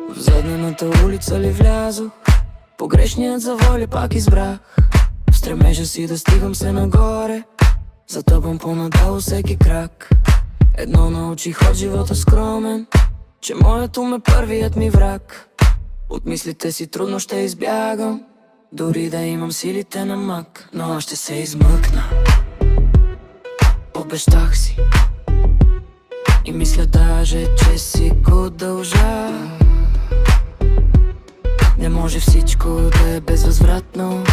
В заднената улица ли влязох, погрешният заволя пак избрах. В стремежа си да стигам се нагоре, затъпвам по-надолу всеки крак. Едно научих от живота скромен, че моето ме първият ми враг. От мислите си трудно ще избягам, дори да имам силите на мак. Но аз ще се измъкна, обещах си. И мисля даже, че си го дължа. Не може всичко да е безвъзвратно.